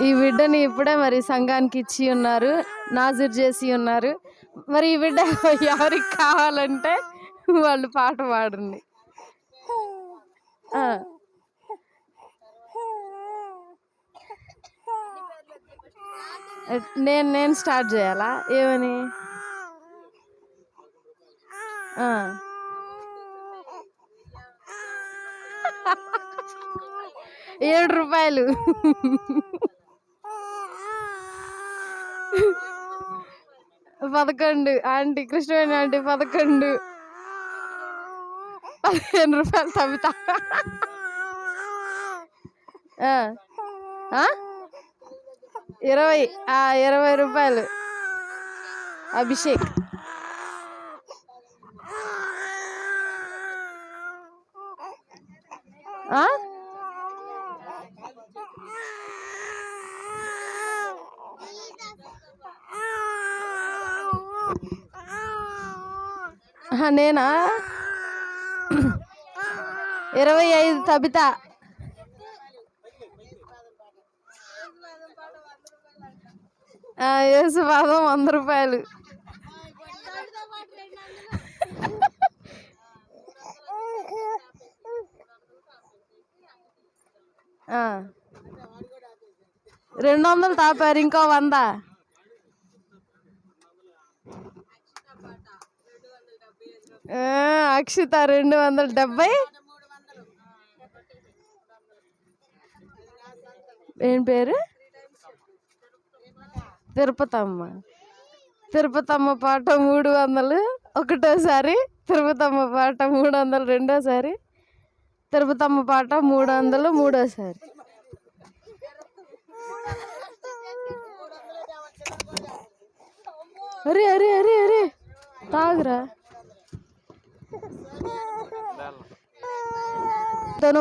ఈ బిడ్డని ఇప్పుడే మరి సంఘానికి ఇచ్చి ఉన్నారు, నాజూర్ చేసి ఉన్నారు. మరి ఈ బిడ్డ ఎవరికి కావాలంటే వాళ్ళు పాట పాడండి. నేను స్టార్ట్ చేయాలా ఏమని? 7 రూపాయలు. పదకొండు ఆంటీ, కృష్ణవేణి ఆంటీ 11. 15 రూపాయలు తమిత. 20 రూపాయలు అభిషేక్. నేనా? 25 తబిత. యేసుపాదం 100 రూపాయలు. ఆ 200 తాపారు, ఇంకో 100. అక్షిత 270. ఏం పేరు? తిరుపతమ్మ. తిరుపతమ్మ పాట 300 ఒకటోసారి, తిరుపతమ్మ పాట 300 రెండోసారి, తిరుపతమ్మ పాట 300 మూడోసారి. అరే అరే అరే అరే తాగురా.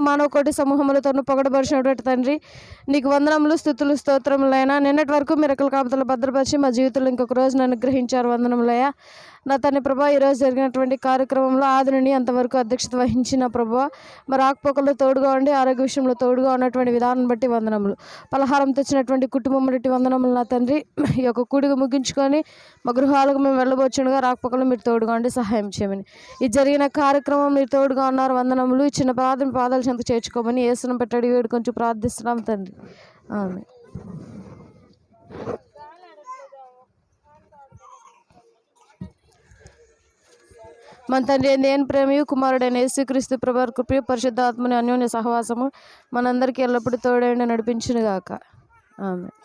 మానవ కోటి సమూహములతోనూ పొగడబరిచినటువంటి తండ్రి, నీకు వందనములు, స్తుతులు, స్తోత్రములైనా. నిన్నటి వరకు మిరకల కాపుతలు భద్రపరిచి మా జీవితంలో ఇంకొక రోజును అనుగ్రహించారు. వందనములయ్యా. నా తండ్రి ప్రభా, ఈరోజు జరిగినటువంటి కార్యక్రమంలో ఆది నుండి అంతవరకు అధ్యక్షత వహించిన ప్రభా, మరి ఆకుపోకల్లో తోడుగా ఉండి ఆరోగ్య విషయంలో తోడుగా ఉన్నటువంటి విధానం బట్టి వందనములు. పలహారం తెచ్చినటువంటి కుటుంబం బట్టి వందనములు. నా తండ్రి, ఈ యొక్క కూడిక ముగించుకొని మా గృహాలకు మేము వెళ్ళబోచుండగా రాకపోకలు మీరు తోడుగా ఉండి సహాయం చేయమని, ఈ జరిగిన కార్యక్రమం మీరు తోడుగా ఉన్నారు. వందనములు. ఇచ్చిన పాదాల చెంత చేర్చుకోమని యేసును పెట్టడి వేడు కొంచెం ప్రార్థిస్తున్నాం తండ్రి. ఆమేన్. మన తండ్రి దేని ప్రేమయు కుమారుడైన యేసుక్రీస్తు ప్రభు కృపయు పరిశుద్ధాత్మని అన్యోన్య సహవాసము మనందరికీ ఎల్లప్పుడూ తోడైండి నడిపించును గాక. ఆమేన్.